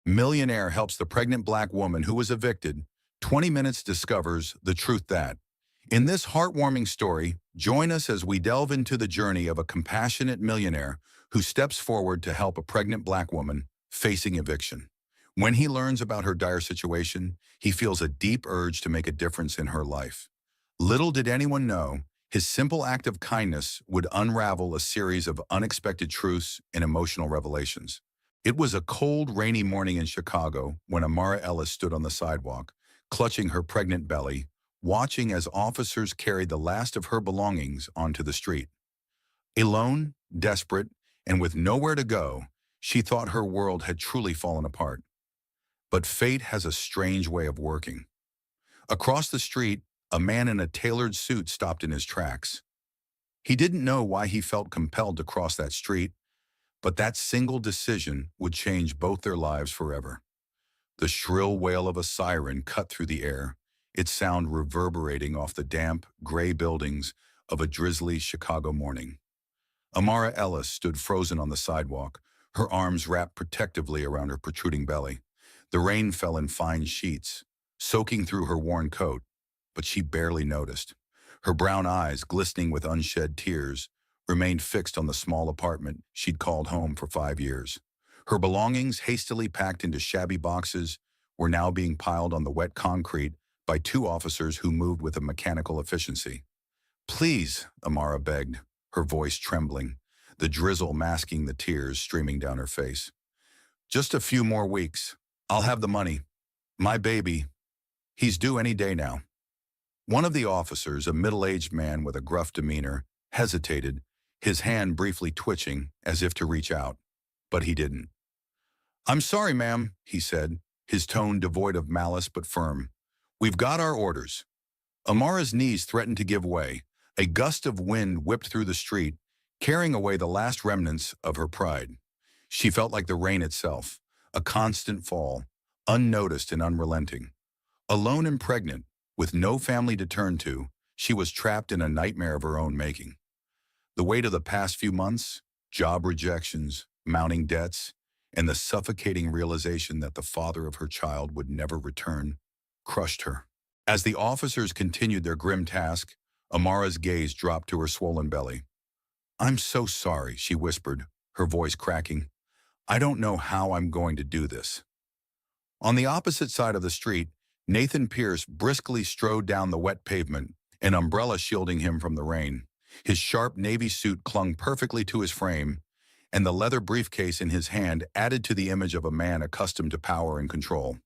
Millionaire helps the pregnant black woman who was evicted. 20 Minutes discovers the truth that. In this heartwarming story, join us as we delve into the journey of a compassionate millionaire who steps forward to help a pregnant black woman facing eviction. When he learns about her dire situation, he feels a deep urge to make a difference in her life. Little did anyone know, his simple act of kindness would unravel a series of unexpected truths and emotional revelations. It was a cold, rainy morning in Chicago when Amara Ellis stood on the sidewalk, clutching her pregnant belly, watching as officers carried the last of her belongings onto the street. Alone, desperate, and with nowhere to go, she thought her world had truly fallen apart. But fate has a strange way of working. Across the street, a man in a tailored suit stopped in his tracks. He didn't know why he felt compelled to cross that street, but that single decision would change both their lives forever. The shrill wail of a siren cut through the air, its sound reverberating off the damp, gray buildings of a drizzly Chicago morning. Amara Ellis stood frozen on the sidewalk, her arms wrapped protectively around her protruding belly. The rain fell in fine sheets, soaking through her worn coat, but she barely noticed. Her brown eyes, glistening with unshed tears, remained fixed on the small apartment she'd called home for 5 years. Her belongings, hastily packed into shabby boxes, were now being piled on the wet concrete by two officers who moved with a mechanical efficiency. "Please," Amara begged, her voice trembling, the drizzle masking the tears streaming down her face. "Just a few more weeks. I'll have the money. My baby. He's due any day now." One of the officers, a middle-aged man with a gruff demeanor, hesitated, his hand briefly twitching as if to reach out, but he didn't. "I'm sorry, ma'am," he said, his tone devoid of malice but firm. "We've got our orders." Amara's knees threatened to give way. A gust of wind whipped through the street, carrying away the last remnants of her pride. She felt like the rain itself, a constant fall, unnoticed and unrelenting. Alone and pregnant, with no family to turn to, she was trapped in a nightmare of her own making. The weight of the past few months, job rejections, mounting debts, and the suffocating realization that the father of her child would never return, crushed her. As the officers continued their grim task, Amara's gaze dropped to her swollen belly. "I'm so sorry," she whispered, her voice cracking. "I don't know how I'm going to do this." On the opposite side of the street, Nathan Pierce briskly strode down the wet pavement, an umbrella shielding him from the rain. His sharp navy suit clung perfectly to his frame, and the leather briefcase in his hand added to the image of a man accustomed to power and control.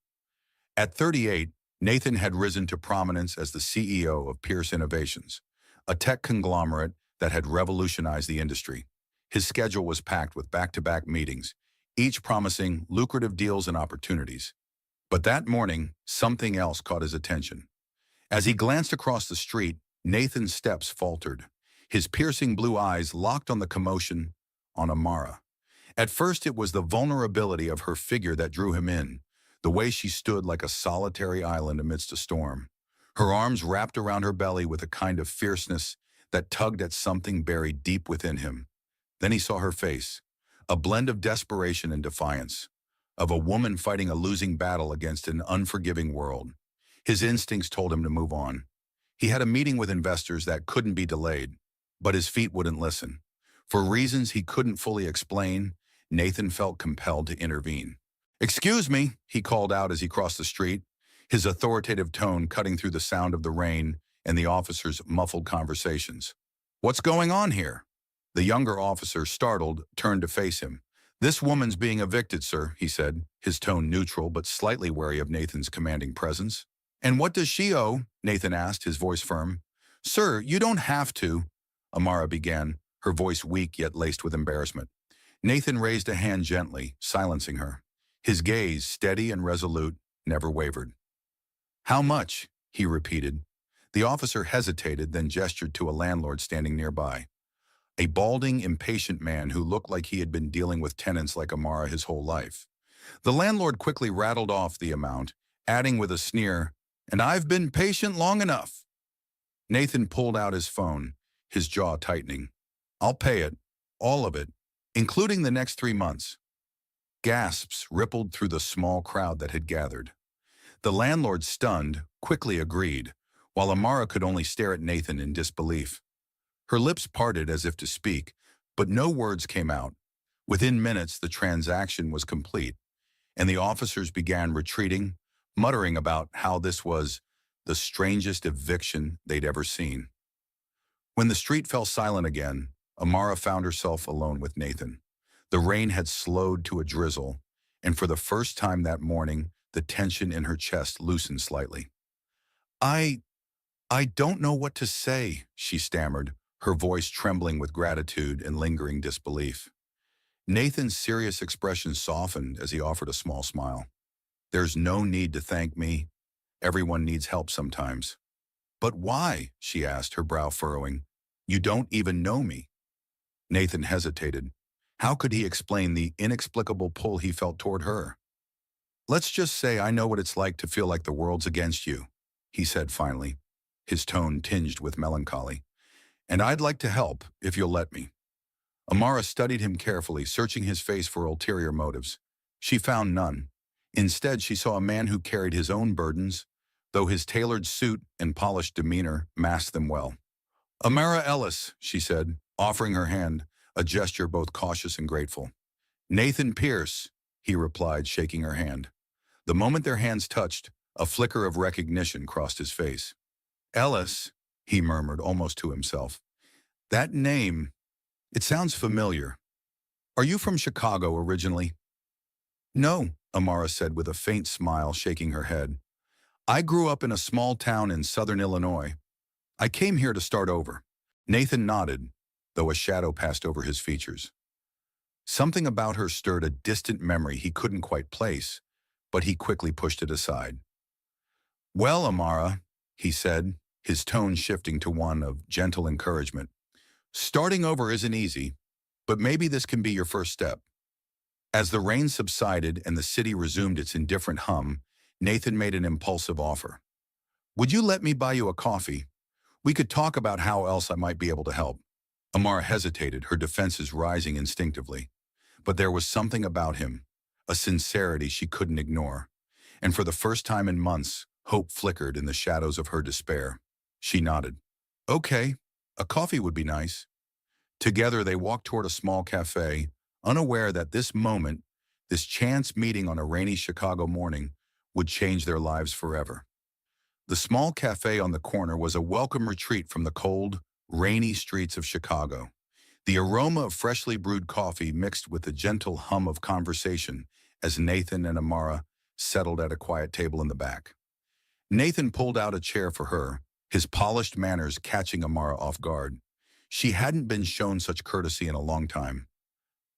At 38, Nathan had risen to prominence as the CEO of Pierce Innovations, a tech conglomerate that had revolutionized the industry. His schedule was packed with back-to-back meetings, each promising lucrative deals and opportunities. But that morning, something else caught his attention. As he glanced across the street, Nathan's steps faltered. His piercing blue eyes locked on the commotion on Amara. At first, it was the vulnerability of her figure that drew him in, the way she stood like a solitary island amidst a storm. Her arms wrapped around her belly with a kind of fierceness that tugged at something buried deep within him. Then he saw her face, a blend of desperation and defiance, of a woman fighting a losing battle against an unforgiving world. His instincts told him to move on. He had a meeting with investors that couldn't be delayed, but his feet wouldn't listen. For reasons he couldn't fully explain, Nathan felt compelled to intervene. "Excuse me," he called out as he crossed the street, his authoritative tone cutting through the sound of the rain and the officers' muffled conversations. "What's going on here?" The younger officer, startled, turned to face him. "This woman's being evicted, sir," he said, his tone neutral but slightly wary of Nathan's commanding presence. "And what does she owe?" Nathan asked, his voice firm. "Sir, you don't have to," Amara began, her voice weak yet laced with embarrassment. Nathan raised a hand gently, silencing her. His gaze, steady and resolute, never wavered. "How much?" he repeated. The officer hesitated, then gestured to a landlord standing nearby. A balding, impatient man who looked like he had been dealing with tenants like Amara his whole life. The landlord quickly rattled off the amount, adding with a sneer, "And I've been patient long enough." Nathan pulled out his phone, his jaw tightening. "I'll pay it, all of it, including the next 3 months." Gasps rippled through the small crowd that had gathered. The landlord, stunned, quickly agreed, while Amara could only stare at Nathan in disbelief. Her lips parted as if to speak, but no words came out. Within minutes, the transaction was complete, and the officers began retreating, muttering about how this was the strangest eviction they'd ever seen. When the street fell silent again, Amara found herself alone with Nathan. The rain had slowed to a drizzle, and for the first time that morning, the tension in her chest loosened slightly. I, I don't know what to say, she stammered, her voice trembling with gratitude and lingering disbelief. Nathan's serious expression softened as he offered a small smile. There's no need to thank me. Everyone needs help sometimes. But why? She asked, her brow furrowing. You don't even know me. Nathan hesitated. How could he explain the inexplicable pull he felt toward her? Let's just say I know what it's like to feel like the world's against you, he said finally, his tone tinged with melancholy. And I'd like to help, if you'll let me. Amara studied him carefully, searching his face for ulterior motives. She found none. Instead, she saw a man who carried his own burdens, though his tailored suit and polished demeanor masked them well. Amara Ellis, she said, offering her hand, a gesture both cautious and grateful. Nathan Pierce, he replied, shaking her hand. The moment their hands touched, a flicker of recognition crossed his face. Ellis, he murmured almost to himself. That name, it sounds familiar. Are you from Chicago originally? No, Amara said with a faint smile, shaking her head. I grew up in a small town in southern Illinois. I came here to start over. Nathan nodded, though a shadow passed over his features. Something about her stirred a distant memory he couldn't quite place, but he quickly pushed it aside. Well, Amara, he said, his tone shifting to one of gentle encouragement. Starting over isn't easy, but maybe this can be your first step. As the rain subsided and the city resumed its indifferent hum, Nathan made an impulsive offer. Would you let me buy you a coffee? We could talk about how else I might be able to help. Amara hesitated, her defenses rising instinctively. But there was something about him, a sincerity she couldn't ignore. And for the first time in months, hope flickered in the shadows of her despair. She nodded. Okay, a coffee would be nice. Together they walked toward a small cafe, unaware that this moment, this chance meeting on a rainy Chicago morning, would change their lives forever. The small cafe on the corner was a welcome retreat from the cold, rainy streets of Chicago. The aroma of freshly brewed coffee mixed with the gentle hum of conversation as Nathan and Amara settled at a quiet table in the back. Nathan pulled out a chair for her, his polished manners catching Amara off guard. She hadn't been shown such courtesy in a long time.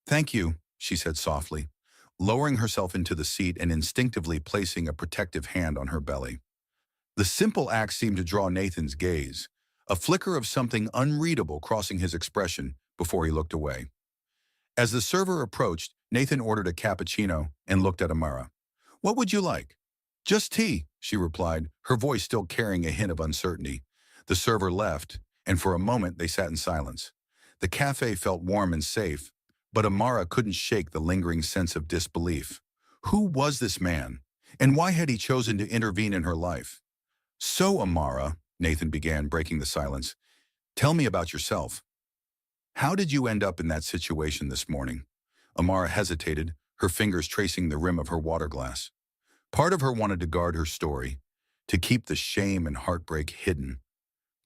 Thank you, she said softly, lowering herself into the seat and instinctively placing a protective hand on her belly. The simple act seemed to draw Nathan's gaze, a flicker of something unreadable crossing his expression before he looked away. As the server approached, Nathan ordered a cappuccino and looked at Amara. What would you like? Just tea, she replied, her voice still carrying a hint of uncertainty. The server left, and for a moment they sat in silence. The cafe felt warm and safe, but Amara couldn't shake the lingering sense of disbelief. Who was this man, and why had he chosen to intervene in her life? So, Amara, Nathan began, breaking the silence, tell me about yourself. How did you end up in that situation this morning? Amara hesitated, her fingers tracing the rim of her water glass. Part of her wanted to guard her story, to keep the shame and heartbreak hidden.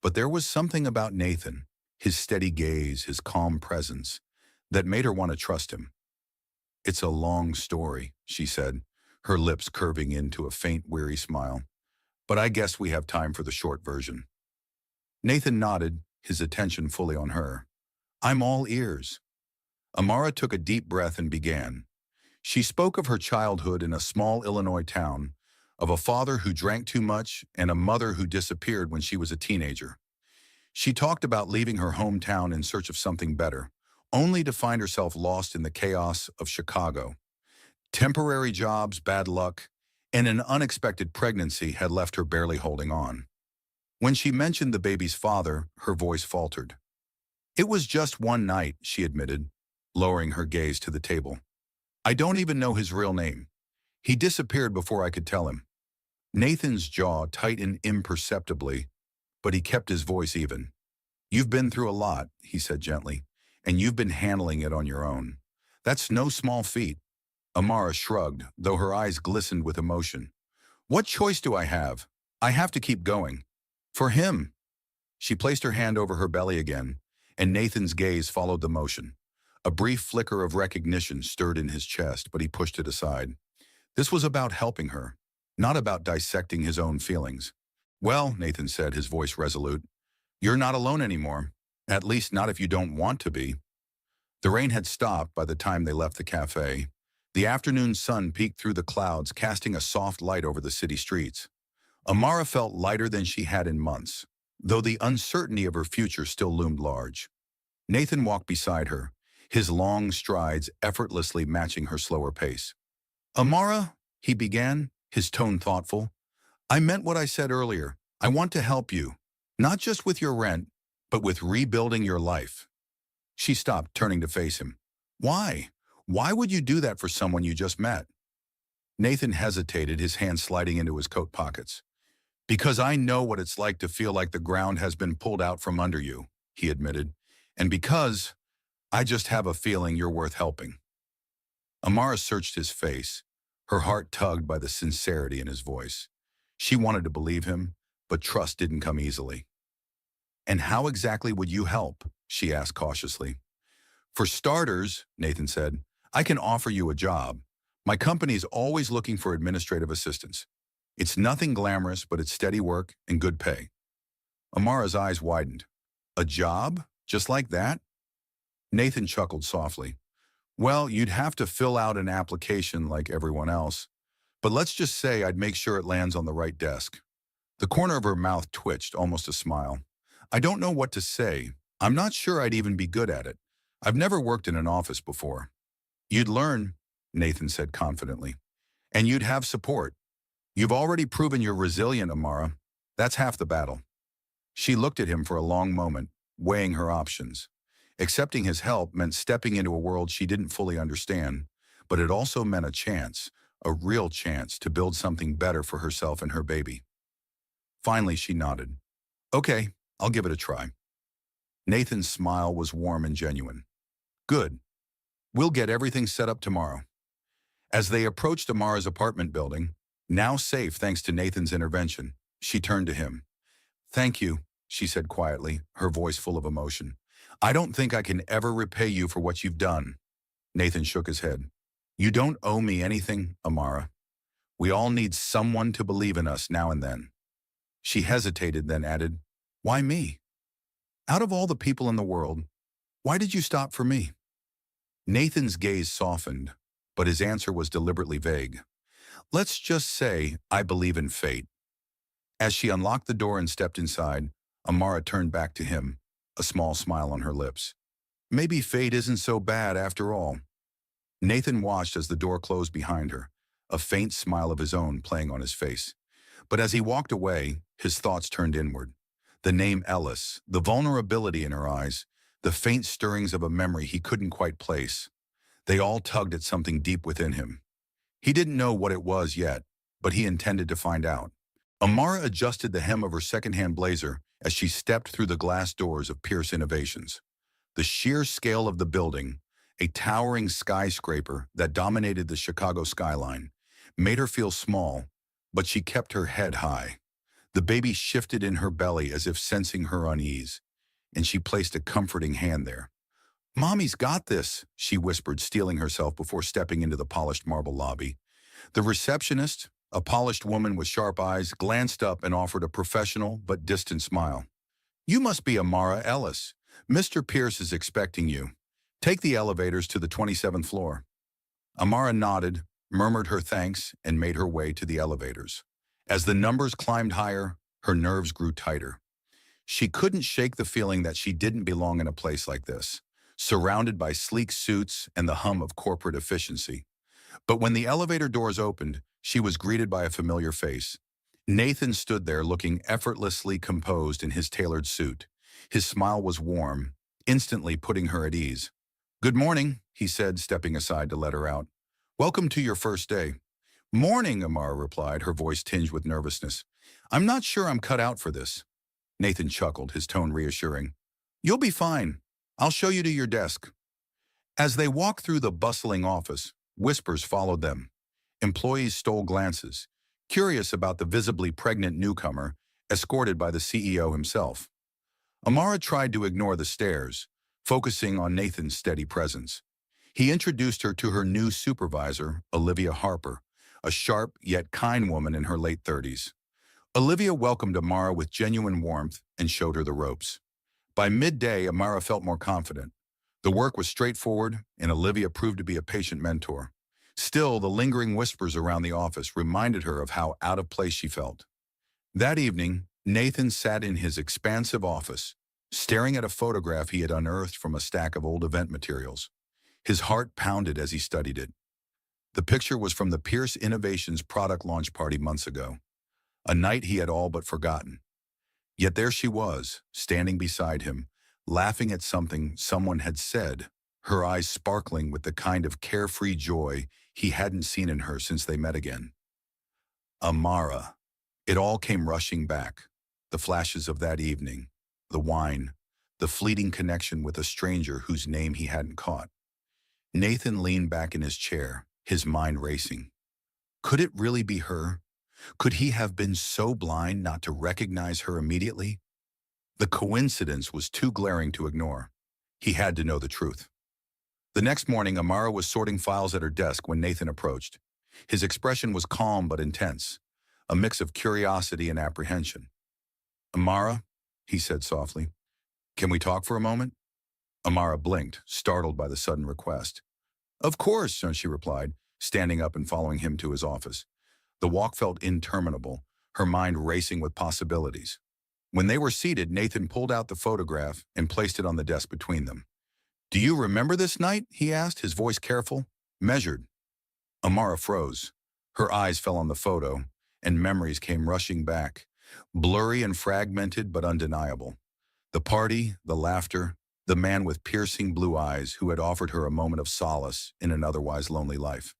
But there was something about Nathan, his steady gaze, his calm presence, that made her want to trust him. It's a long story, she said, her lips curving into a faint, weary smile. But I guess we have time for the short version. Nathan nodded, his attention fully on her. I'm all ears. Amara took a deep breath and began. She spoke of her childhood in a small Illinois town, of a father who drank too much and a mother who disappeared when she was a teenager. She talked about leaving her hometown in search of something better, only to find herself lost in the chaos of Chicago. Temporary jobs, bad luck, and an unexpected pregnancy had left her barely holding on. When she mentioned the baby's father, her voice faltered. It was just one night, she admitted, lowering her gaze to the table. I don't even know his real name. He disappeared before I could tell him. Nathan's jaw tightened imperceptibly, but he kept his voice even. You've been through a lot, he said gently, and you've been handling it on your own. That's no small feat. Amara shrugged, though her eyes glistened with emotion. What choice do I have? I have to keep going. For him. She placed her hand over her belly again, and Nathan's gaze followed the motion. A brief flicker of recognition stirred in his chest, but he pushed it aside. This was about helping her, not about dissecting his own feelings. Well, Nathan said, his voice resolute, you're not alone anymore. At least not if you don't want to be. The rain had stopped by the time they left the cafe. The afternoon sun peeked through the clouds, casting a soft light over the city streets. Amara felt lighter than she had in months, though the uncertainty of her future still loomed large. Nathan walked beside her, his long strides effortlessly matching her slower pace. Amara, he began, his tone thoughtful, I meant what I said earlier. I want to help you, not just with your rent, but with rebuilding your life. She stopped, turning to face him. Why? Why would you do that for someone you just met? Nathan hesitated, his hands sliding into his coat pockets. Because I know what it's like to feel like the ground has been pulled out from under you, he admitted. And because I just have a feeling you're worth helping. Amara searched his face, her heart tugged by the sincerity in his voice. She wanted to believe him, but trust didn't come easily. And how exactly would you help? She asked cautiously. For starters, Nathan said, I can offer you a job. My company's always looking for administrative assistants. It's nothing glamorous, but it's steady work and good pay. Amara's eyes widened. A job? Just like that? Nathan chuckled softly. Well, you'd have to fill out an application like everyone else. But let's just say I'd make sure it lands on the right desk. The corner of her mouth twitched, almost a smile. I don't know what to say. I'm not sure I'd even be good at it. I've never worked in an office before. You'd learn, Nathan said confidently. And you'd have support. You've already proven you're resilient, Amara. That's half the battle. She looked at him for a long moment, weighing her options. Accepting his help meant stepping into a world she didn't fully understand, but it also meant a real chance to build something better for herself and her baby. Finally, she nodded. Okay, I'll give it a try. Nathan's smile was warm and genuine. Good. We'll get everything set up tomorrow. As they approached Amara's apartment building, now safe thanks to Nathan's intervention, she turned to him. Thank you, she said quietly, her voice full of emotion. I don't think I can ever repay you for what you've done. Nathan shook his head. You don't owe me anything, Amara. We all need someone to believe in us now and then. She hesitated, then added, Why me? Out of all the people in the world, why did you stop for me? Nathan's gaze softened, but his answer was deliberately vague. Let's just say I believe in fate. As she unlocked the door and stepped inside, Amara turned back to him, a small smile on her lips. Maybe fate isn't so bad after all. Nathan watched as the door closed behind her, a faint smile of his own playing on his face. But as he walked away, his thoughts turned inward. The name Ellis, the vulnerability in her eyes, the faint stirrings of a memory he couldn't quite place. They all tugged at something deep within him. He didn't know what it was yet, but he intended to find out. Amara adjusted the hem of her second-hand blazer as she stepped through the glass doors of Pierce Innovations. The sheer scale of the building, a towering skyscraper that dominated the Chicago skyline, made her feel small, but she kept her head high. The baby shifted in her belly as if sensing her unease, and she placed a comforting hand there. Mommy's got this, she whispered, steeling herself before stepping into the polished marble lobby. The receptionist, a polished woman with sharp eyes, glanced up and offered a professional but distant smile. You must be Amara Ellis. Mr. Pierce is expecting you. Take the elevators to the 27th floor. Amara nodded, murmured her thanks, and made her way to the elevators. As the numbers climbed higher, her nerves grew tighter. She couldn't shake the feeling that she didn't belong in a place like this, surrounded by sleek suits and the hum of corporate efficiency. But when the elevator doors opened, she was greeted by a familiar face. Nathan stood there looking effortlessly composed in his tailored suit. His smile was warm, instantly putting her at ease. Good morning, he said, stepping aside to let her out. Welcome to your first day. Morning, Amara replied, her voice tinged with nervousness. I'm not sure I'm cut out for this. Nathan chuckled, his tone reassuring. You'll be fine. I'll show you to your desk. As they walked through the bustling office, whispers followed them. Employees stole glances, curious about the visibly pregnant newcomer, escorted by the CEO himself. Amara tried to ignore the stares, focusing on Nathan's steady presence. He introduced her to her new supervisor, Olivia Harper, a sharp yet kind woman in her late 30s. Olivia welcomed Amara with genuine warmth and showed her the ropes. By midday, Amara felt more confident. The work was straightforward, and Olivia proved to be a patient mentor. Still, the lingering whispers around the office reminded her of how out of place she felt. That evening, Nathan sat in his expansive office, staring at a photograph he had unearthed from a stack of old event materials. His heart pounded as he studied it. The picture was from the Pierce Innovations product launch party months ago, a night he had all but forgotten. Yet there she was, standing beside him, laughing at something someone had said, her eyes sparkling with the kind of carefree joy he hadn't seen in her since they met again. Amara. It all came rushing back. The flashes of that evening, the wine, the fleeting connection with a stranger whose name he hadn't caught. Nathan leaned back in his chair, his mind racing. Could it really be her? Could he have been so blind not to recognize her immediately? The coincidence was too glaring to ignore. He had to know the truth. The next morning, Amara was sorting files at her desk when Nathan approached. His expression was calm but intense, a mix of curiosity and apprehension. Amara, he said softly, can we talk for a moment? Amara blinked, startled by the sudden request. Of course, she replied, standing up and following him to his office. The walk felt interminable, her mind racing with possibilities. When they were seated, Nathan pulled out the photograph and placed it on the desk between them. Do you remember this night? He asked, his voice careful, measured. Amara froze. Her eyes fell on the photo, and memories came rushing back, blurry and fragmented but undeniable. The party, the laughter, the man with piercing blue eyes who had offered her a moment of solace in an otherwise lonely life.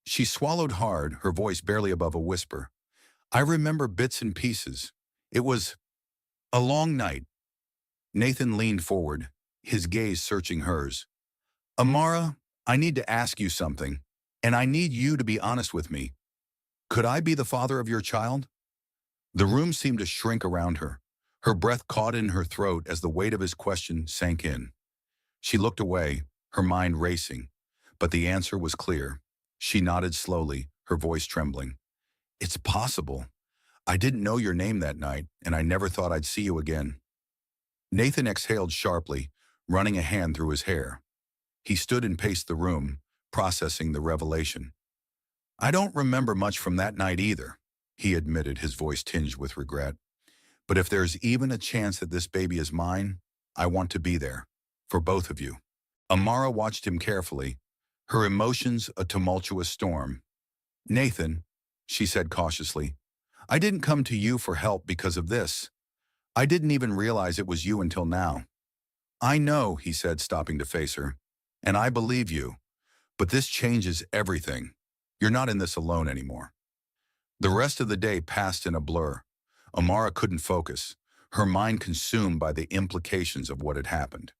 She swallowed hard, her voice barely above a whisper. I remember bits and pieces. It was a long night. Nathan leaned forward, his gaze searching hers. Amara, I need to ask you something, and I need you to be honest with me. Could I be the father of your child? The room seemed to shrink around her. Her breath caught in her throat as the weight of his question sank in. She looked away, her mind racing, but the answer was clear. She nodded slowly, her voice trembling. It's possible. I didn't know your name that night, and I never thought I'd see you again. Nathan exhaled sharply, running a hand through his hair. He stood and paced the room, processing the revelation. I don't remember much from that night either, he admitted, his voice tinged with regret. But if there's even a chance that this baby is mine, I want to be there, for both of you. Amara watched him carefully, her emotions a tumultuous storm. Nathan, she said cautiously, I didn't come to you for help because of this. I didn't even realize it was you until now. I know, he said, stopping to face her, and I believe you, but this changes everything. You're not in this alone anymore. The rest of the day passed in a blur. Amara couldn't focus, her mind consumed by the implications of what had happened.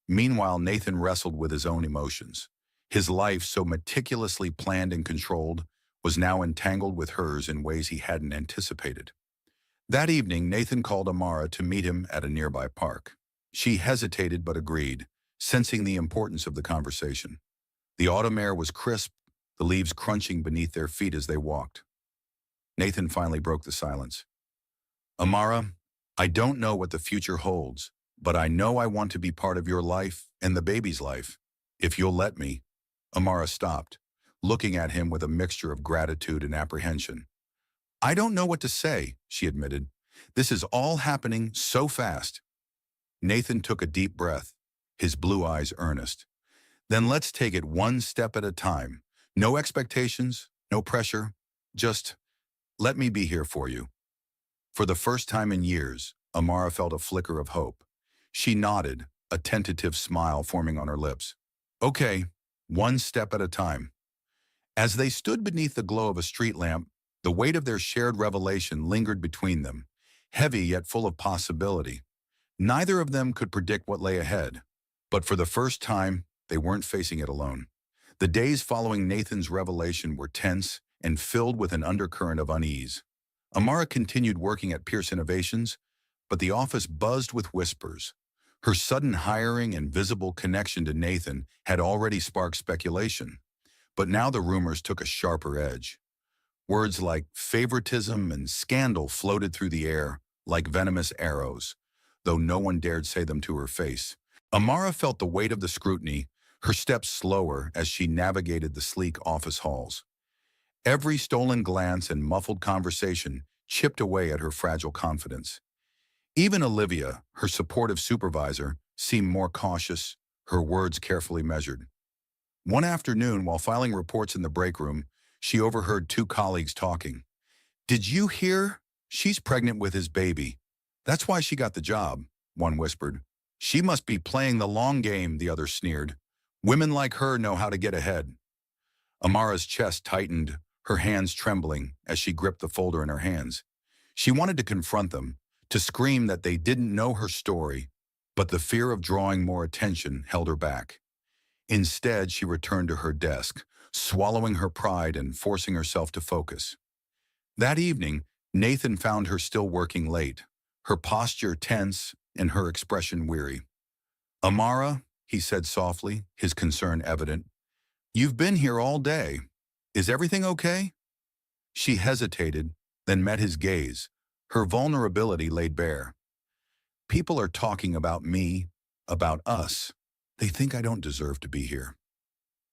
Meanwhile, Nathan wrestled with his own emotions. His life, so meticulously planned and controlled, was now entangled with hers in ways he hadn't anticipated. That evening, Nathan called Amara to meet him at a nearby park. She hesitated but agreed, sensing the importance of the conversation. The autumn air was crisp, the leaves crunching beneath their feet as they walked. Nathan finally broke the silence. Amara, I don't know what the future holds, but I know I want to be part of your life and the baby's life. If you'll let me. Amara stopped, looking at him with a mixture of gratitude and apprehension. I don't know what to say, she admitted. This is all happening so fast. Nathan took a deep breath, his blue eyes earnest. Then let's take it one step at a time. No expectations, no pressure, just let me be here for you. For the first time in years, Amara felt a flicker of hope. She nodded, a tentative smile forming on her lips. Okay, one step at a time. As they stood beneath the glow of a street lamp, the weight of their shared revelation lingered between them, heavy yet full of possibility. Neither of them could predict what lay ahead, but for the first time, they weren't facing it alone. The days following Nathan's revelation were tense and filled with an undercurrent of unease. Amara continued working at Pierce Innovations, but the office buzzed with whispers. Her sudden hiring and visible connection to Nathan had already sparked speculation, but now the rumors took a sharper edge. Words like favoritism and scandal floated through the air like venomous arrows, though no one dared say them to her face. Amara felt the weight of the scrutiny, her steps slower as she navigated the sleek office halls. Every stolen glance and muffled conversation chipped away at her fragile confidence. Even Olivia, her supportive supervisor, seemed more cautious, her words carefully measured. One afternoon, while filing reports in the break room, she overheard two colleagues talking. "Did you hear? She's pregnant with his baby. That's why she got the job," one whispered. "She must be playing the long game," the other sneered. "Women like her know how to get ahead." Amara's chest tightened, her hands trembling as she gripped the folder in her hands. She wanted to confront them, to scream that they didn't know her story, but the fear of drawing more attention held her back. Instead, she returned to her desk, swallowing her pride and forcing herself to focus. That evening, Nathan found her still working late, her posture tense and her expression weary. "Amara," he said softly, his concern evident, "you've been here all day. Is everything okay?" She hesitated, then met his gaze, her vulnerability laid bare. "People are talking about me, about us. They think I don't deserve to be here."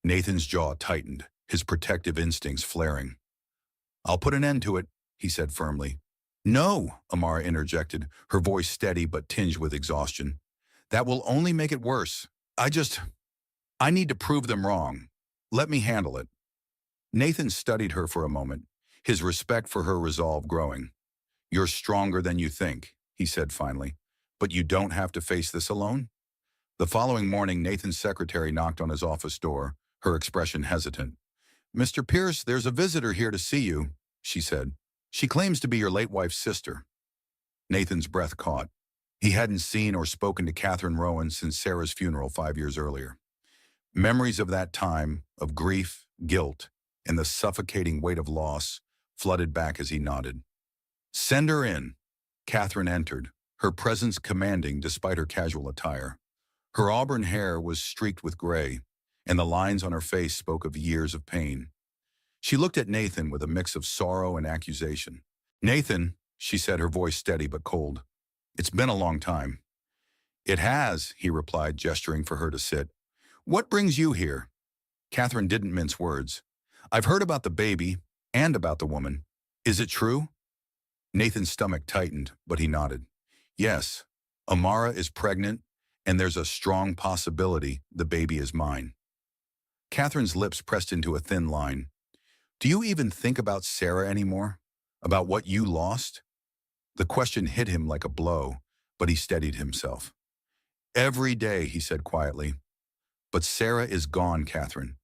Nathan's jaw tightened, his protective instincts flaring. "I'll put an end to it," he said firmly. "No," Amara interjected, her voice steady but tinged with exhaustion. "That will only make it worse. I need to prove them wrong. Let me handle it." Nathan studied her for a moment, his respect for her resolve growing. "You're stronger than you think," he said finally, "but you don't have to face this alone." The following morning, Nathan's secretary knocked on his office door, her expression hesitant. "Mr. Pierce, there's a visitor here to see you," she said. "She claims to be your late wife's sister." Nathan's breath caught. He hadn't seen or spoken to Catherine Rowan since Sarah's funeral 5 years earlier. Memories of that time, of grief, guilt, and the suffocating weight of loss flooded back as he nodded. "Send her in." Catherine entered, her presence commanding despite her casual attire. Her auburn hair was streaked with gray, and the lines on her face spoke of years of pain. She looked at Nathan with a mix of sorrow and accusation. "Nathan," she said, her voice steady but cold, "it's been a long time." "It has," he replied, gesturing for her to sit. "What brings you here?" Catherine didn't mince words. "I've heard about the baby and about the woman. Is it true?" Nathan's stomach tightened, but he nodded. "Yes, Amara is pregnant, and there's a strong possibility the baby is mine." Catherine's lips pressed into a thin line. "Do you even think about Sarah anymore? About what you lost?" The question hit him like a blow, but he steadied himself. "Every day," he said quietly. "But Sarah is gone, Catherine,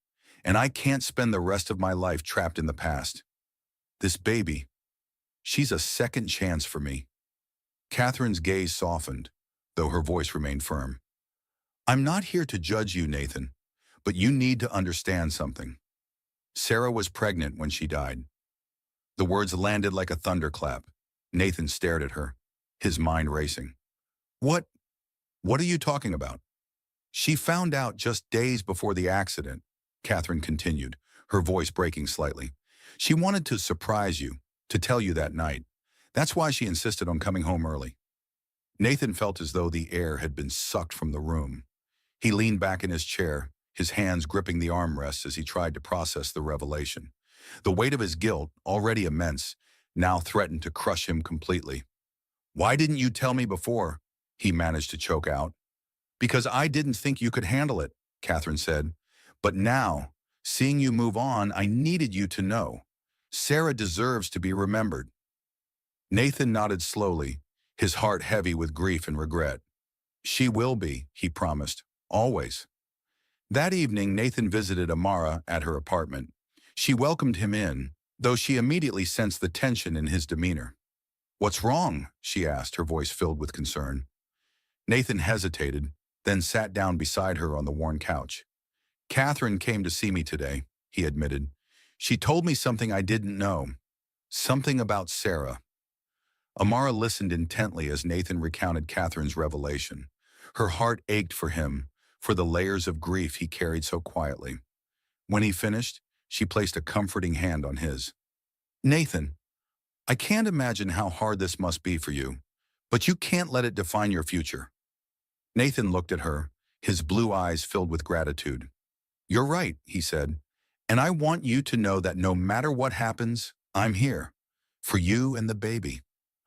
and I can't spend the rest of my life trapped in the past. This baby, she's a second chance for me." Catherine's gaze softened, though her voice remained firm. "I'm not here to judge you, Nathan, but you need to understand something. Sarah was pregnant when she died." The words landed like a thunderclap. Nathan stared at her, his mind racing. What are you talking about?" "She found out just days before the accident," Catherine continued, her voice breaking slightly. "She wanted to surprise you, to tell you that night. That's why she insisted on coming home early." Nathan felt as though the air had been sucked from the room. He leaned back in his chair, his hands gripping the armrests as he tried to process the revelation. The weight of his guilt, already immense, now threatened to crush him completely. "Why didn't you tell me before?" he managed to choke out. "Because I didn't think you could handle it," Catherine said. "But now, seeing you move on, I needed you to know. Sarah deserves to be remembered." Nathan nodded slowly, his heart heavy with grief and regret. "She will be," he promised, "always." That evening, Nathan visited Amara at her apartment. She welcomed him in, though she immediately sensed the tension in his demeanor. "What's wrong?" she asked, her voice filled with concern. Nathan hesitated, then sat down beside her on the worn couch. "Catherine came to see me today," he admitted. "She told me something I didn't know. Something about Sarah." Amara listened intently as Nathan recounted Catherine's revelation. Her heart ached for him, for the layers of grief he carried so quietly. When he finished, she placed a comforting hand on his. "Nathan, I can't imagine how hard this must be for you, but you can't let it define your future." Nathan looked at her, his blue eyes filled with gratitude. "You're right," he said, "and I want you to know that no matter what happens, I'm here. For you and the baby."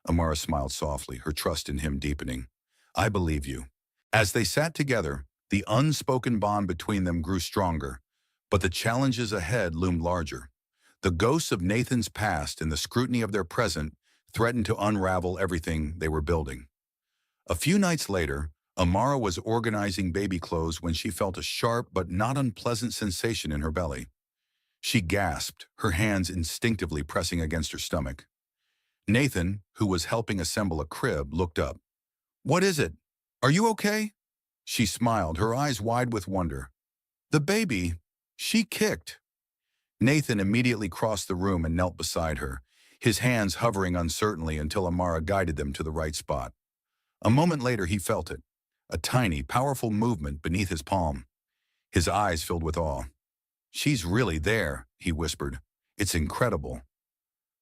Amara smiled softly, her trust in him deepening. "I believe you." As they sat together, the unspoken bond between them grew stronger, but the challenges ahead loomed larger. The ghosts of Nathan's past and the scrutiny of their present threatened to unravel everything they were building. A few nights later, Amara was organizing baby clothes when she felt a sharp but not unpleasant sensation in her belly. She gasped, her hands instinctively pressing against her stomach. Nathan, who was helping assemble a crib, looked up. "What is it? Are you okay?" She smiled, her eyes wide with wonder. "The baby, she kicked." Nathan immediately crossed the room and knelt beside her, his hands hovering uncertainly until Amara guided them to the right spot. A moment later he felt it, a tiny, powerful movement beneath his palm. His eyes filled with awe. "She's really there," he whispered. "It's incredible."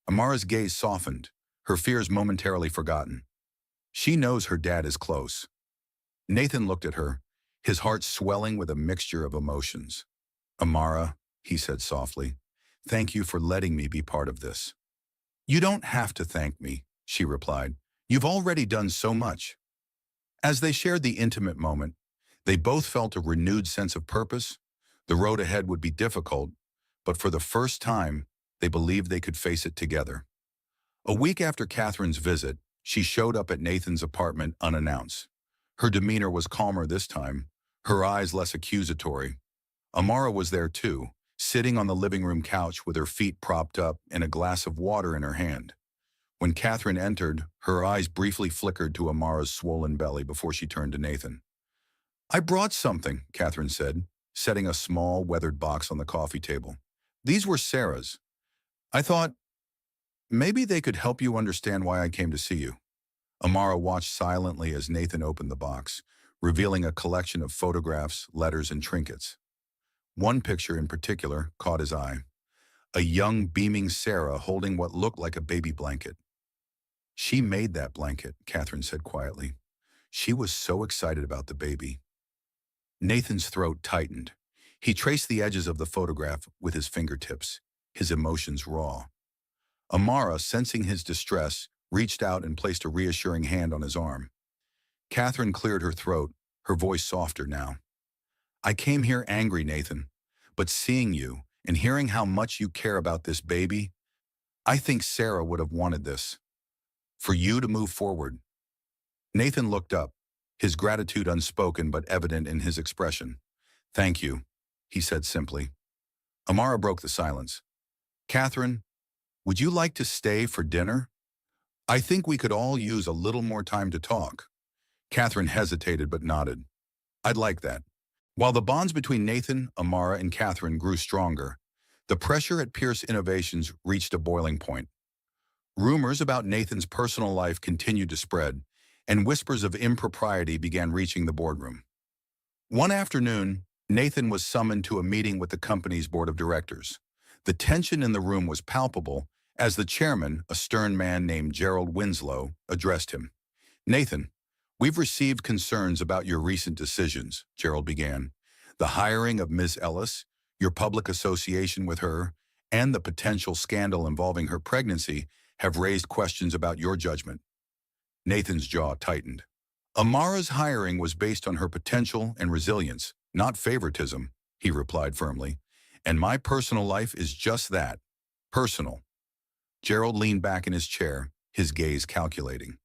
Amara's gaze softened, her fears momentarily forgotten. She knows her dad is close. Nathan looked at her, his heart swelling with a mixture of emotions. "Amara," he said softly, "thank you for letting me be part of this." "You don't have to thank me," she replied. "You've already done so much." As they shared the intimate moment, they both felt a renewed sense of purpose. The road ahead would be difficult, but for the first time, they believed they could face it together. A week after Catherine's visit, she showed up at Nathan's apartment unannounced. Her demeanor was calmer this time, her eyes less accusatory. Amara was there too, sitting on the living room couch with her feet propped up and a glass of water in her hand. When Catherine entered, her eyes briefly flickered to Amara's swollen belly before she turned to Nathan. "I brought something," Catherine said, setting a small, weathered box on the coffee table. "These were Sarah's. I thought maybe they could help you understand why I came to see you." Amara watched silently as Nathan opened the box, revealing a collection of photographs, letters, and trinkets. One picture in particular caught his eye. A young, beaming Sarah holding what looked like a baby blanket. "She made that blanket," Catherine said quietly. "She was so excited about the baby." Nathan's throat tightened. He traced the edges of the photograph with his fingertips, his emotions raw. Amara, sensing his distress, reached out and placed a reassuring hand on his arm. Catherine cleared her throat, her voice softer now. "I came here angry, Nathan, but seeing you and hearing how much you care about this baby, I think Sarah would have wanted this. For you to move forward." Nathan looked up, his gratitude unspoken but evident in his expression. "Thank you," he said simply. Amara broke the silence. "Catherine, would you like to stay for dinner? I think we could all use a little more time to talk." Catherine hesitated but nodded. "I'd like that." While the bonds between Nathan, Amara, and Catherine grew stronger, the pressure at Pierce Innovations reached a boiling point. Rumors about Nathan's personal life continued to spread, and whispers of impropriety began reaching the boardroom. One afternoon, Nathan was summoned to a meeting with the company's board of directors. The tension in the room was palpable as the chairman, a stern man named Gerald Winslow, addressed him. "Nathan, we've received concerns about your recent decisions," Gerald began. "The hiring of Ms. Ellis, your public association with her, and the potential scandal involving her pregnancy have raised questions about your judgment." Nathan's jaw tightened. "Amara's hiring was based on her potential and resilience, not favoritism," he replied firmly. "And my personal life is just that, personal." Gerald leaned back in his chair, his gaze calculating.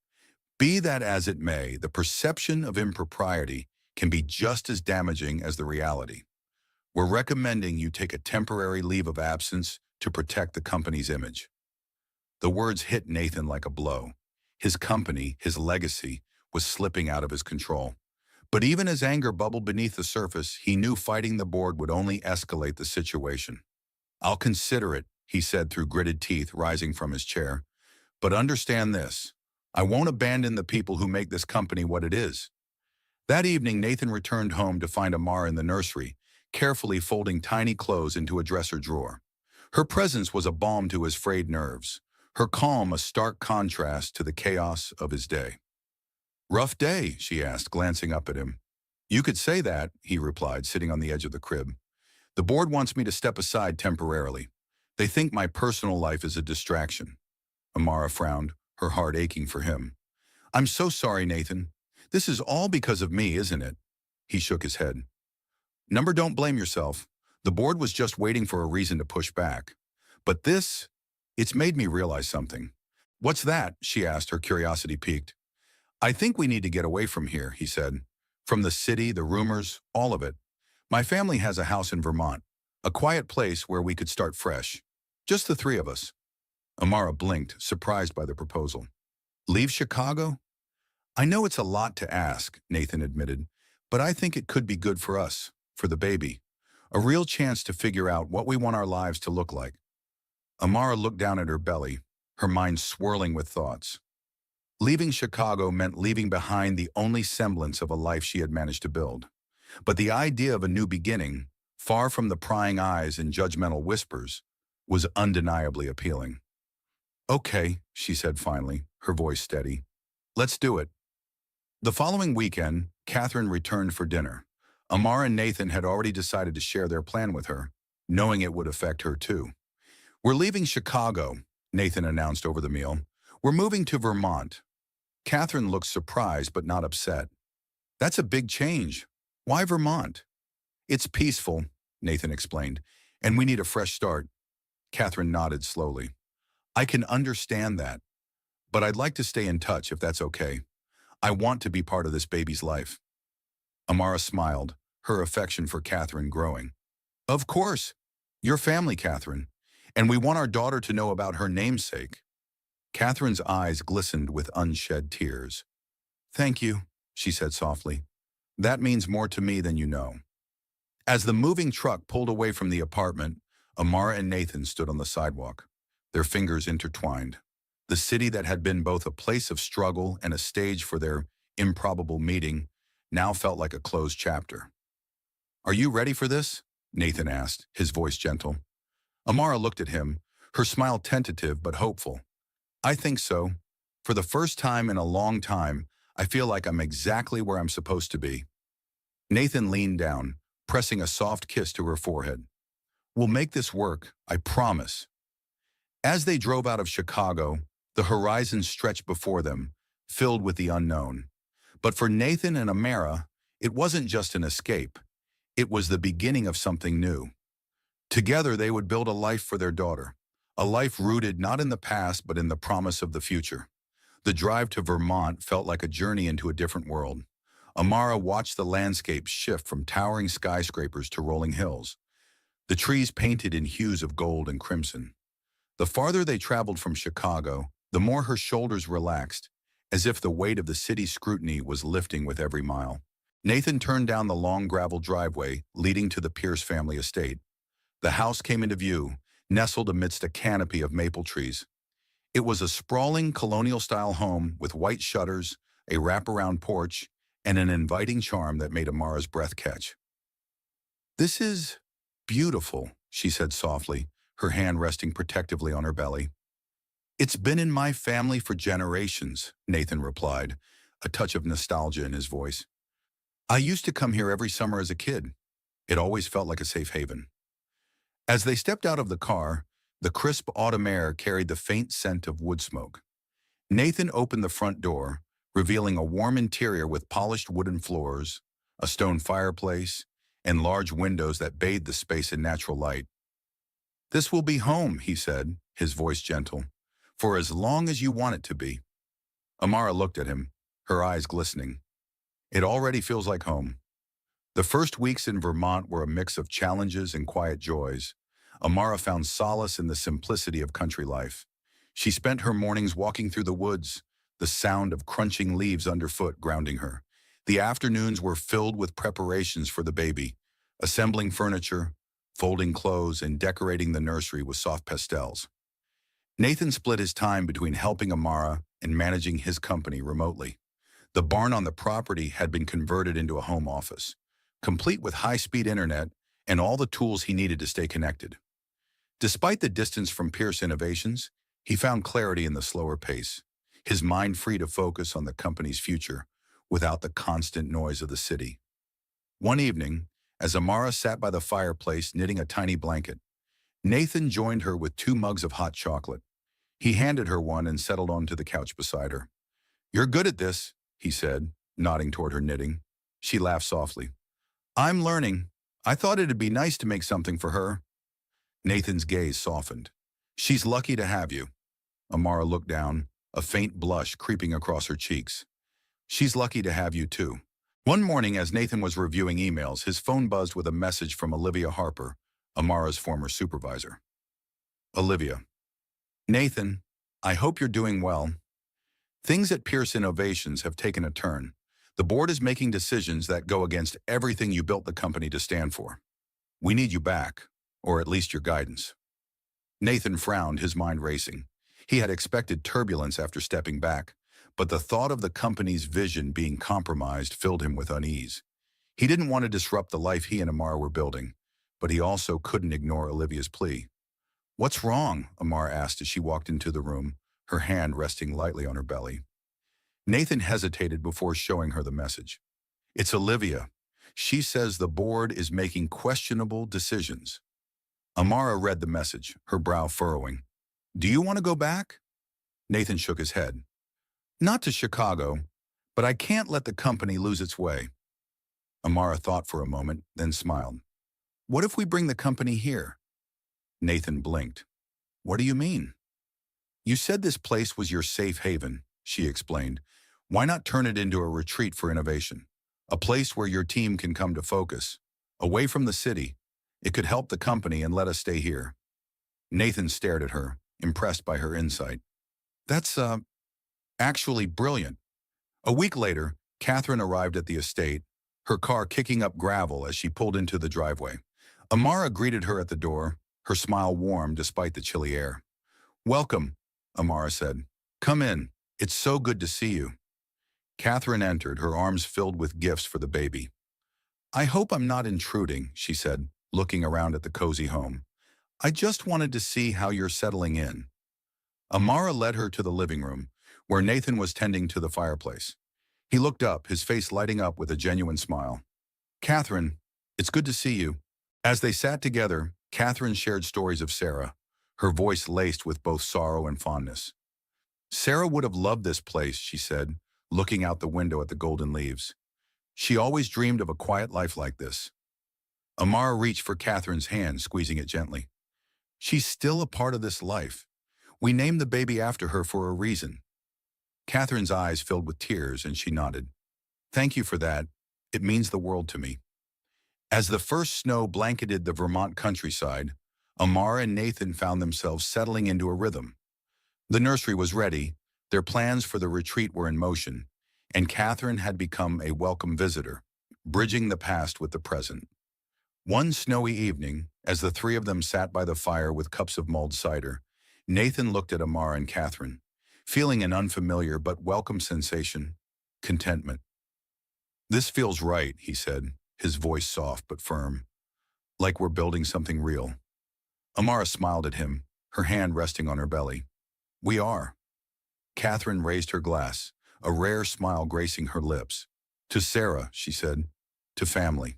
"Be that as it may, the perception of impropriety can be just as damaging as the reality. We're recommending you take a temporary leave of absence to protect the company's image. The words hit Nathan like a blow. His company, his legacy, was slipping out of his control. But even as anger bubbled beneath the surface, he knew fighting the board would only escalate the situation. "I'll consider it," he said through gritted teeth, rising from his chair. "But understand this. I won't abandon the people who make this company what it is." That evening, Nathan returned home to find Amara in the nursery, carefully folding tiny clothes into a dresser drawer. Her presence was a balm to his frayed nerves, her calm a stark contrast to the chaos of his day. "Rough day?" she asked, glancing up at him. "You could say that," he replied, sitting on the edge of the crib. "The board wants me to step aside temporarily. They think my personal life is a distraction." Amara frowned, her heart aching for him. "I'm so sorry, Nathan. This is all because of me, isn't it?" He shook his head. Don't blame yourself. The board was just waiting for a reason to push back. But it's made me realize something." "What's that?" she asked, her curiosity piqued. "I think we need to get away from here," he said. "From the city, the rumors, all of it. My family has a house in Vermont, a quiet place where we could start fresh. Just the three of us." Amara blinked, surprised by the proposal. "Leave Chicago?" "I know it's a lot to ask," Nathan admitted, "but I think it could be good for us, for the baby. A real chance to figure out what we want our lives to look like." Amara looked down at her belly, her mind swirling with thoughts. Leaving Chicago meant leaving behind the only semblance of a life she had managed to build. But the idea of a new beginning, far from the prying eyes and judgmental whispers, was undeniably appealing. "Okay," she said finally, her voice steady. "Let's do it." The following weekend, Catherine returned for dinner. Amar and Nathan had already decided to share their plan with her, knowing it would affect her too. "We're leaving Chicago," Nathan announced over the meal. "We're moving to Vermont." Catherine looked surprised but not upset. "That's a big change. Why Vermont?" "It's peaceful," Nathan explained, "and we need a fresh start." Catherine nodded slowly. "I can understand that, but I'd like to stay in touch if that's okay. I want to be part of this baby's life." Amara smiled, her affection for Catherine growing. "Of course. Your family, Catherine. And we want our daughter to know about her namesake." Catherine's eyes glistened with unshed tears. "Thank you," she said softly. "That means more to me than you know." As the moving truck pulled away from the apartment, Amara and Nathan stood on the sidewalk, their fingers intertwined. The city that had been both a place of struggle and a stage for their improbable meeting now felt like a closed chapter. "Are you ready for this?" Nathan asked, his voice gentle. Amara looked at him, her smile tentative but hopeful. "I think so. For the first time in a long time, I feel like I'm exactly where I'm supposed to be." Nathan leaned down, pressing a soft kiss to her forehead. "We'll make this work, I promise." As they drove out of Chicago, the horizon stretched before them, filled with the unknown. But for Nathan and Amara, it wasn't just an escape. It was the beginning of something new. Together, they would build a life for their daughter, a life rooted not in the past but in the promise of the future. The drive to Vermont felt like a journey into a different world. Amara watched the landscape shift from towering skyscrapers to rolling hills, the trees painted in hues of gold and crimson. The farther they traveled from Chicago, the more her shoulders relaxed, as if the weight of the city's scrutiny was lifting with every mile. Nathan turned down the long gravel driveway leading to the Pierce family estate. The house came into view, nestled amidst a canopy of maple trees. It was a sprawling colonial-style home with white shutters, a wraparound porch, and an inviting charm that made Amara's breath catch. "This is beautiful," she said softly, her hand resting protectively on her belly. "It's been in my family for generations," Nathan replied, a touch of nostalgia in his voice. "I used to come here every summer as a kid. It always felt like a safe haven." As they stepped out of the car, the crisp autumn air carried the faint scent of wood smoke. Nathan opened the front door, revealing a warm interior with polished wooden floors, a stone fireplace, and large windows that bathed the space in natural light. "This will be home," he said, his voice gentle, "for as long as you want it to be." Amara looked at him, her eyes glistening. "It already feels like home." The first weeks in Vermont were a mix of challenges and quiet joys. Amara found solace in the simplicity of country life. She spent her mornings walking through the woods, the sound of crunching leaves underfoot grounding her. The afternoons were filled with preparations for the baby, assembling furniture, folding clothes, and decorating the nursery with soft pastels. Nathan split his time between helping Amara and managing his company remotely. The barn on the property had been converted into a home office, complete with high-speed internet and all the tools he needed to stay connected. Despite the distance from Pierce Innovations, he found clarity in the slower pace, his mind free to focus on the company's future without the constant noise of the city. One evening, as Amara sat by the fireplace knitting a tiny blanket, Nathan joined her with 2 mugs of hot chocolate. He handed her one and settled onto the couch beside her. "You're good at this," he said, nodding toward her knitting. She laughed softly. "I'm learning. I thought it'd be nice to make something for her." Nathan's gaze softened. "She's lucky to have you." Amara looked down, a faint blush creeping across her cheeks. "She's lucky to have you too." One morning, as Nathan was reviewing emails, his phone buzzed with a message from Olivia Harper, Amara's former supervisor. Olivia. "Nathan, I hope you're doing well. Things at Pierce Innovations have taken a turn. The board is making decisions that go against everything you built the company to stand for. We need you back, or at least your guidance." Nathan frowned, his mind racing. He had expected turbulence after stepping back, but the thought of the company's vision being compromised filled him with unease. He didn't want to disrupt the life he and Amara were building, but he also couldn't ignore Olivia's plea. "What's wrong?" Amara asked as she walked into the room, her hand resting lightly on her belly. Nathan hesitated before showing her the message. "It's Olivia. She says the board is making questionable decisions." Amara read the message, her brow furrowing. "Do you want to go back?" Nathan shook his head. "Not to Chicago, but I can't let the company lose its way." Amara thought for a moment, then smiled. "What if we bring the company here?" Nathan blinked. "What do you mean?" "You said this place was your safe haven," she explained. "Why not turn it into a retreat for innovation? A place where your team can come to focus, away from the city. It could help the company and let us stay here." Nathan stared at her, impressed by her insight. "That's, actually brilliant." A week later, Catherine arrived at the estate, her car kicking up gravel as she pulled into the driveway. Amara greeted her at the door, her smile warm despite the chilly air. "Welcome," Amara said. "Come in. It's so good to see you." Catherine entered, her arms filled with gifts for the baby. "I hope I'm not intruding," she said, looking around at the cozy home. "I just wanted to see how you're settling in." Amara led her to the living room, where Nathan was tending to the fireplace. He looked up, his face lighting up with a genuine smile. "Catherine, it's good to see you." As they sat together, Catherine shared stories of Sarah, her voice laced with both sorrow and fondness. "Sarah would have loved this place," she said, looking out the window at the golden leaves. "She always dreamed of a quiet life like this." Amara reached for Catherine's hand, squeezing it gently. "She's still a part of this life. We named the baby after her for a reason." Catherine's eyes filled with tears, and she nodded. "Thank you for that. It means the world to me." As the first snow blanketed the Vermont countryside, Amara and Nathan found themselves settling into a rhythm. The nursery was ready, their plans for the retreat were in motion, and Catherine had become a welcome visitor, bridging the past with the present. One snowy evening, as the three of them sat by the fire with cups of mulled cider, Nathan looked at Amara and Catherine, feeling an unfamiliar but welcome sensation: contentment. "This feels right," he said, his voice soft but firm. "Like we're building something real." Amara smiled at him, her hand resting on her belly. "We are." Catherine raised her glass, a rare smile gracing her lips. "To Sarah," she said. "To family."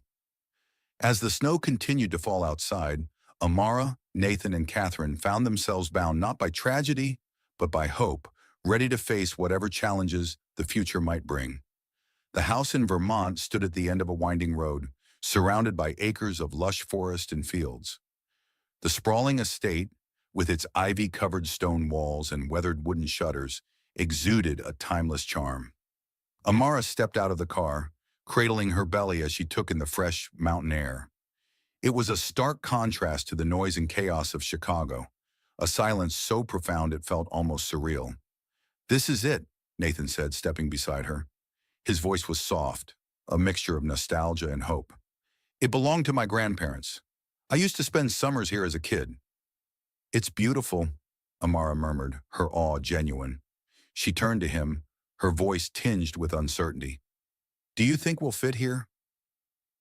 As the snow continued to fall outside, Amara, Nathan, and Catherine found themselves bound not by tragedy, but by hope, ready to face whatever challenges the future might bring. The house in Vermont stood at the end of a winding road, surrounded by acres of lush forest and fields. The sprawling estate, with its ivy-covered stone walls and weathered wooden shutters, exuded a timeless charm. Amara stepped out of the car, cradling her belly as she took in the fresh mountain air. It was a stark contrast to the noise and chaos of Chicago, a silence so profound it felt almost surreal. "This is it," Nathan said, stepping beside her. His voice was soft, a mixture of nostalgia and hope. "It belonged to my grandparents. I used to spend summers here as a kid." "It's beautiful," Amara murmured, her awe genuine. She turned to him, her voice tinged with uncertainty. "Do you think we'll fit here?"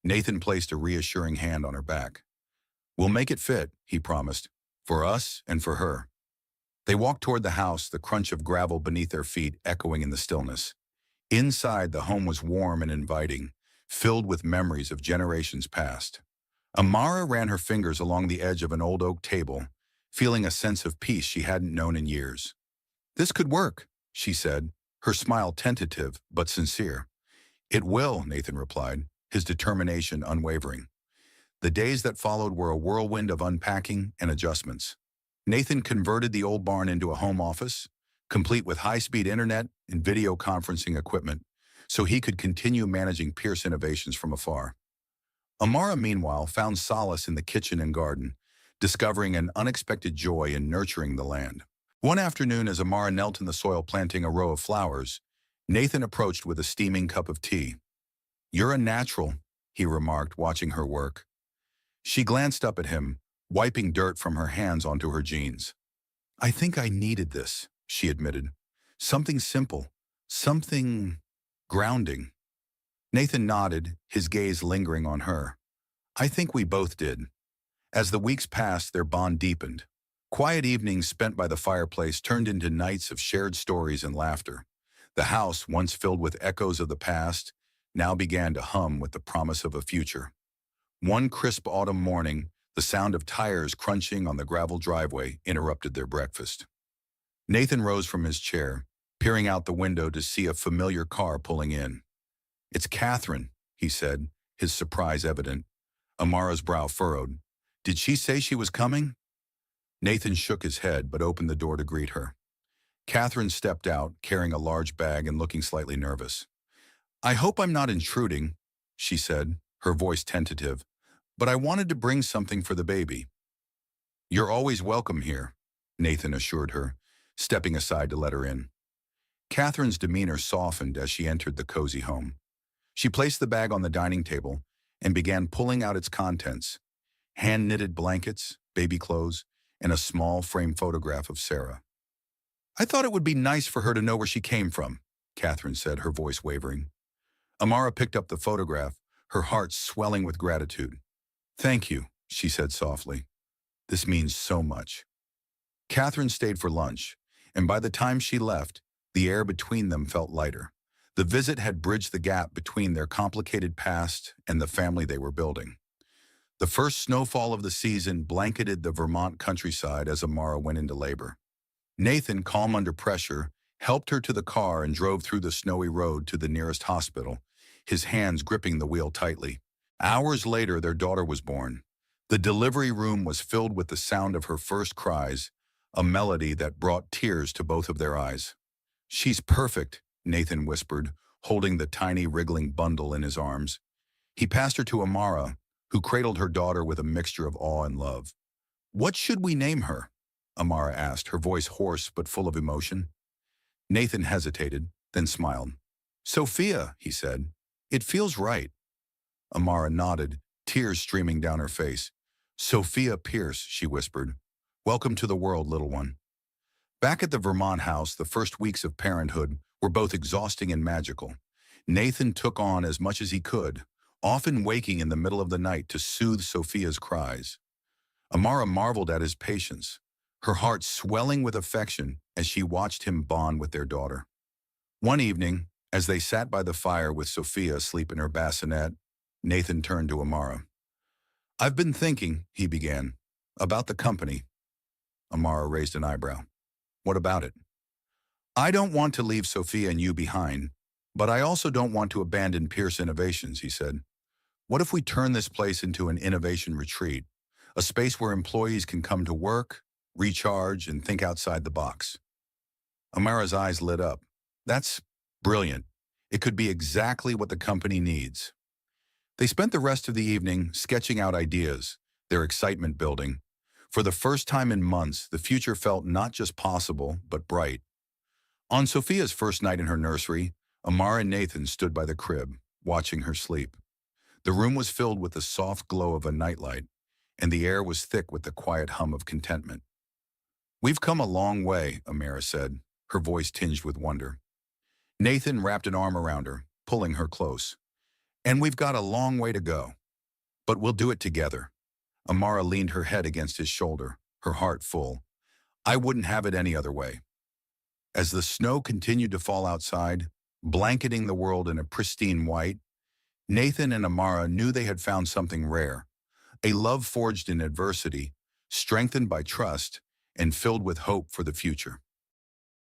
Nathan placed a reassuring hand on her back. "We'll make it fit," he promised, "for us and for her." They walked toward the house, the crunch of gravel beneath their feet echoing in the stillness. Inside, the home was warm and inviting, filled with memories of generations past. Amara ran her fingers along the edge of an old oak table, feeling a sense of peace she hadn't known in years. "This could work," she said, her smile tentative but sincere. "It will," Nathan replied, his determination unwavering. The days that followed were a whirlwind of unpacking and adjustments. Nathan converted the old barn into a home office, complete with high-speed internet and video conferencing equipment, so he could continue managing Pierce Innovations from afar. Amara, meanwhile, found solace in the kitchen and garden, discovering an unexpected joy in nurturing the land. One afternoon, as Amara knelt in the soil planting a row of flowers, Nathan approached with a steaming cup of tea. "You're a natural," he remarked, watching her work. She glanced up at him, wiping dirt from her hands onto her jeans. "I think I needed this," she admitted. "Something simple, something grounding." Nathan nodded, his gaze lingering on her. "I think we both did." As the weeks passed, their bond deepened. Quiet evenings spent by the fireplace turned into nights of shared stories and laughter. The house, once filled with echoes of the past, now began to hum with the promise of a future. One crisp autumn morning, the sound of tires crunching on the gravel driveway interrupted their breakfast. Nathan rose from his chair, peering out the window to see a familiar car pulling in. "It's Catherine," he said, his surprise evident. Amara's brow furrowed. "Did she say she was coming?" Nathan shook his head but opened the door to greet her. Catherine stepped out, carrying a large bag and looking slightly nervous. "I hope I'm not intruding," she said, her voice tentative, "but I wanted to bring something for the baby." "You're always welcome here," Nathan assured her, stepping aside to let her in. Catherine's demeanor softened as she entered the cozy home. She placed the bag on the dining table and began pulling out its contents: hand-knitted blankets, baby clothes, and a small framed photograph of Sarah. "I thought it would be nice for her to know where she came from," Catherine said, her voice wavering. Amara picked up the photograph, her heart swelling with gratitude. "Thank you," she said softly. "This means so much." Catherine stayed for lunch, and by the time she left, the air between them felt lighter. The visit had bridged the gap between their complicated past and the family they were building. The first snowfall of the season blanketed the Vermont countryside as Amara went into labor. Nathan, calm under pressure, helped her to the car and drove through the snowy road to the nearest hospital, his hands gripping the wheel tightly. Hours later, their daughter was born. The delivery room was filled with the sound of her first cries, a melody that brought tears to both of their eyes. "She's perfect," Nathan whispered, holding the tiny wriggling bundle in his arms. He passed her to Amara, who cradled her daughter with a mixture of awe and love. "What should we name her?" Amara asked, her voice hoarse but full of emotion. Nathan hesitated, then smiled. "Sophia," he said. "It feels right." Amara nodded, tears streaming down her face. "Sophia Pierce," she whispered. "Welcome to the world, little one." Back at the Vermont house, the first weeks of parenthood were both exhausting and magical. Nathan took on as much as he could, often waking in the middle of the night to soothe Sophia's cries. Amara marveled at his patience, her heart swelling with affection as she watched him bond with their daughter. One evening, as they sat by the fire with Sophia asleep in her bassinet, Nathan turned to Amara. "I've been thinking," he began, "about the company." Amara raised an eyebrow. "What about it?" "I don't want to leave Sophia and you behind, but I also don't want to abandon Pierce Innovations," he said. "What if we turn this place into an innovation retreat, a space where employees can come to work, recharge, and think outside the box?" Amara's eyes lit up. "That's brilliant. It could be exactly what the company needs. They spent the rest of the evening sketching out ideas, their excitement building. For the first time in months, the future felt not just possible, but bright. On Sophia's first night in her nursery, Amara and Nathan stood by the crib, watching her sleep. The room was filled with the soft glow of a nightlight, and the air was thick with the quiet hum of contentment. "We've come a long way," Amara said, her voice tinged with wonder. Nathan wrapped an arm around her, pulling her close. "And we've got a long way to go. But we'll do it together." Amara leaned her head against his shoulder, her heart full. "I wouldn't have it any other way." As the snow continued to fall outside, blanketing the world in a pristine white, Nathan and Amara knew they had found something rare, a love forged in adversity, strengthened by trust, and filled with hope for the future.